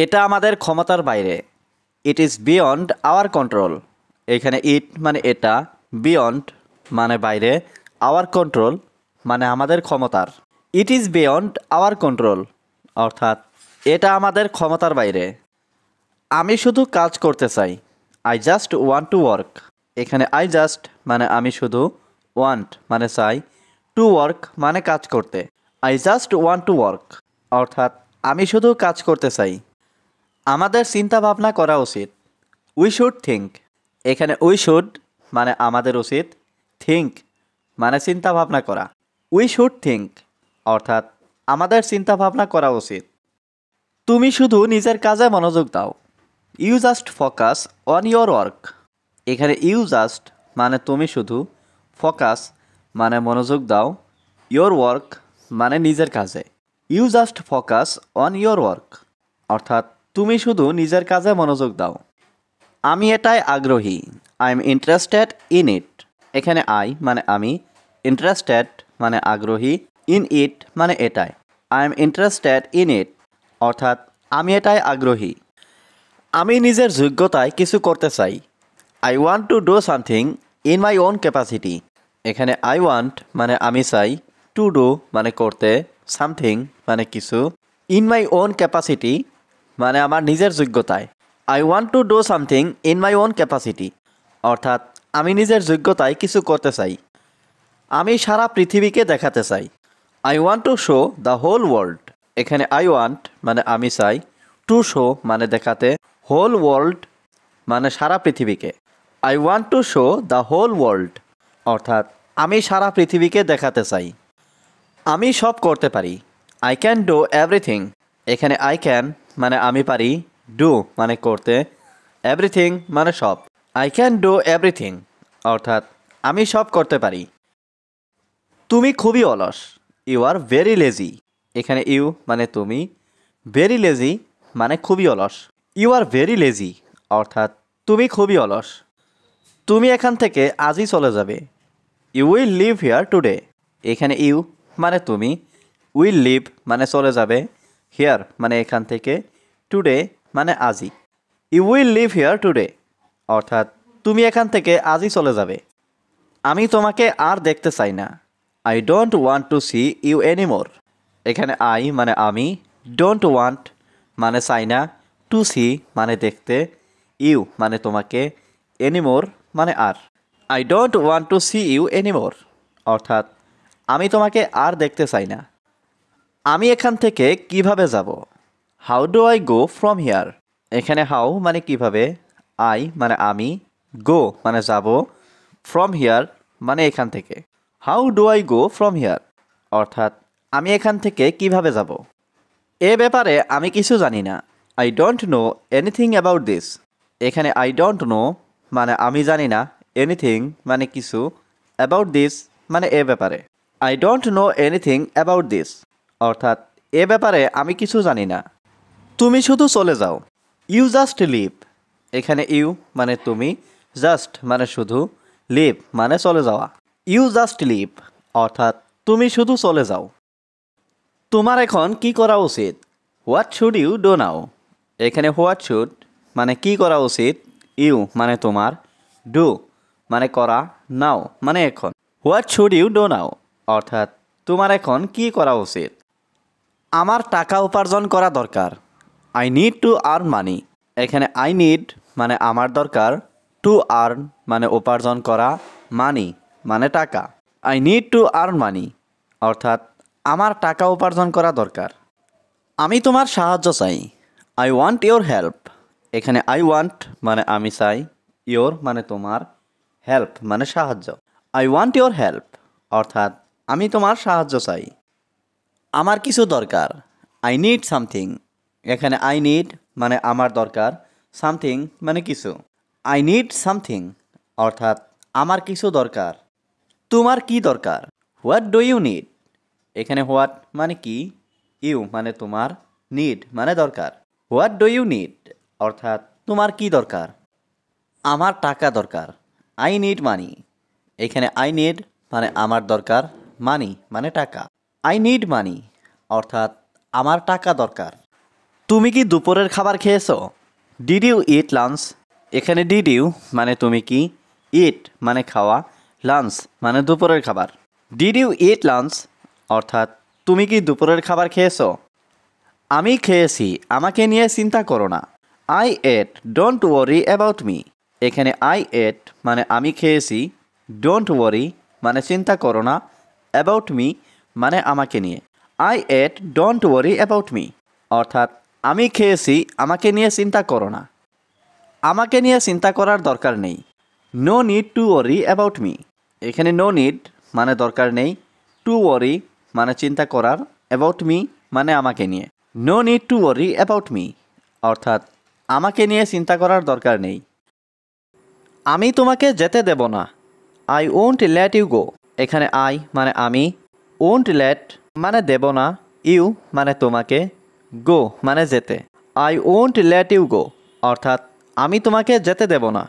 এটা আমাদের ক্ষমতার বাইরে। It is beyond our control. এখানে ইট মানে এটা, বিয়ন্ড মানে বাইরে, আওয়ার কন্ট্রোল মানে আমাদের ক্ষমতার। It is beyond our control অর্থাৎ এটা আমাদের ক্ষমতার বাইরে। আমি শুধু কাজ করতে চাই। I just want to work. এখানে আই জাস্ট মানে আমি শুধু, ওয়ান্ট মানে চাই, টু ওয়ার্ক মানে কাজ করতে। I just want to work অর্থাৎ আমি শুধু কাজ করতে চাই। আমাদের চিন্তা ভাবনা করা উচিত। We should think. এখানে উই শুড মানে আমাদের উচিত, থিঙ্ক মানে চিন্তা ভাবনা করা। উই শুড থিঙ্ক অর্থাৎ আমাদের চিন্তা ভাবনা করা উচিত। তুমি শুধু নিজের কাজে মনোযোগ দাও। You just focus on your work. এখানে ইউ জাস্ট মানে তুমি শুধু, ফোকাস মানে মনোযোগ দাও, ইয়োর ওয়ার্ক মানে নিজের কাজে। You just focus on your work অর্থাৎ তুমি শুধু নিজের কাজে মনোযোগ দাও। আমি এটাই আগ্রহী। I am interested in it. এখানে আই মানে আমি, ইন্টারেস্টেড মানে আগ্রহী, ইন ইট মানে এটাই। I am interested in it অর্থাৎ আমি এটাই আগ্রহী। আমি নিজের যোগ্যতায় কিছু করতে চাই। I want to do something in my own capacity. এখানে আই ওয়ান্ট মানে আমি চাই, টু ডু মানে করতে, সামথিং মানে কিছু, ইন মাই ওন ক্যাপাসিটি মানে আমার নিজের যোগ্যতায়। I want to do something in my own capacity অর্থাৎ আমি নিজের যোগ্যতায় কিছু করতে চাই। আমি সারা পৃথিবীকে দেখাতে চাই। I want to show the whole world. এখানে আই ওয়ান্ট মানে আমি চাই, টু শো মানে দেখাতে, হোল ওয়ার্ল্ড মানে সারা পৃথিবীকে। I want to show the whole world অর্থাৎ আমি সারা পৃথিবীকে দেখাতে চাই। আমি সব করতে পারি। I can do everything. এখানে আই ক্যান মানে আমি পারি, ডু মানে করতে, এভরিথিং মানে সব। আই ক্যান ডু এভরিথিং অর্থাৎ আমি সব করতে পারি। তুমি খুবই অলস। You are very lazy. এখানে ইউ মানে তুমি, ভেরি লেজি মানে খুবই অলস। ইউ আর ভেরি লেজি অর্থাৎ তুমি খুবই অলস। তুমি এখান থেকে আজই চলে যাবে। You will leave here today. এখানে ইউ মানে তুমি, উইল লিভ মানে চলে যাবে, হিয়ার মানে এখান থেকে, টুডে মানে আজই। You will leave here today অর্থাৎ তুমি এখান থেকে আজই চলে যাবে। আমি তোমাকে আর দেখতে চাই না। I don't want to see you anymore. এখানে আই মানে আমি, ডোন্ট ওয়ান্ট মানে চাই না, টু সি মানে দেখতে, ইউ মানে তোমাকে, এনিমোর মানে আর। I don't want to see you anymore অর্থাৎ আমি তোমাকে আর দেখতে চাই না। আমি এখান থেকে কিভাবে যাব? How do I go from here. এখানে হাউ মানে কিভাবে, আই মানে আমি, গো মানে যাব, ফ্রম হিয়ার মানে এখান থেকে। How do I go from here অর্থাৎ আমি এখান থেকে কিভাবে যাব। এ ব্যাপারে আমি কিছু জানি না। I don't know anything about this. এখানে আই ডোন্ট নো মানে আমি জানি না, এনিথিং মানে কিছু, অ্যাবাউট দিস মানে এ ব্যাপারে। I don't know anything about this অর্থাৎ এ ব্যাপারে আমি কিছু জানি না। তুমি শুধু চলে যাও। You just leave. এখানে ইউ মানে তুমি, জাস্ট মানে শুধু, লিভ মানে চলে যাওয়া। ইউ জাস্ট লিভ অর্থাৎ তুমি শুধু চলে যাও। তোমার এখন কি করা উচিত? What should you do now. এখানে হোয়াট শুড মানে কি করা উচিত, ইউ মানে তোমার, ডু মানে করা, নাও মানে এখন। What should you do now অর্থাৎ তোমার এখন কি করা উচিত। আমার টাকা উপার্জন করা দরকার। I need to earn money. এখানে আই নিড মানে আমার দরকার, টু আর্ন মানে উপার্জন করা, মানি মানে টাকা। I need to earn money অর্থাৎ আমার টাকা উপার্জন করা দরকার। আমি তোমার সাহায্য চাই। I want your help. এখানে আই ওয়ান্ট মানে আমি চাই, ইয়োর মানে তোমার, হেল্প মানে সাহায্য। আই ওয়ান্ট ইয়োর হেল্প অর্থাৎ আমি তোমার সাহায্য চাই। আমার কিছু দরকার। I need something. এখানে আই নিড মানে আমার দরকার, সামথিং মানে কিছু। আই নিড সামথিং অর্থাৎ আমার কিছু দরকার। তোমার কি দরকার? What do you need. এখানে হোয়াট মানে কি, ইউ মানে তোমার, নিড মানে দরকার। হোয়াট ডু ইউ নিড অর্থাৎ তোমার কি দরকার। আমার টাকা দরকার। I need money. এখানে আই নিড মানে আমার দরকার, মানি মানে টাকা। আই নিড মানি অর্থাৎ আমার টাকা দরকার। তুমি কি দুপুরের খাবার খেয়েছো? Did you eat lunch? এখানে ডিড ইউ মানে তুমি কি, ইট মানে খাওয়া, লাঞ্চ মানে দুপুরের খাবার। ডিড ইউ ইট লাঞ্চ অর্থাৎ তুমি কি দুপুরের খাবার খেয়েছো? আমি খেয়েছি, আমাকে নিয়ে চিন্তা করো না। I ate, don't worry about me. এখানে আই এট মানে আমি খেয়েছি, ডোন্ট ওয়ারি মানে চিন্তা করো না, অ্যাবাউট মি মানে আমাকে নিয়ে। I ate don't worry about me অর্থাৎ আমি খেয়েছি, আমাকে নিয়ে চিন্তা করো না। আমাকে নিয়ে চিন্তা করার দরকার নেই। No need to worry about me. এখানে নো নিড মানে দরকার নেই, টু ওয়ারি মানে চিন্তা করার, অ্যাবাউট মি মানে আমাকে নিয়ে। No need to worry about me অর্থাৎ আমাকে নিয়ে চিন্তা করার দরকার নেই। আমি তোমাকে যেতে দেব না। I won't let you go. এখানে আই মানে আমি, ওন্ট লেট মানে দেব না, ইউ মানে তোমাকে, গো মানে যেতে। I won't let you go অর্থাৎ আমি তোমাকে যেতে দেব না।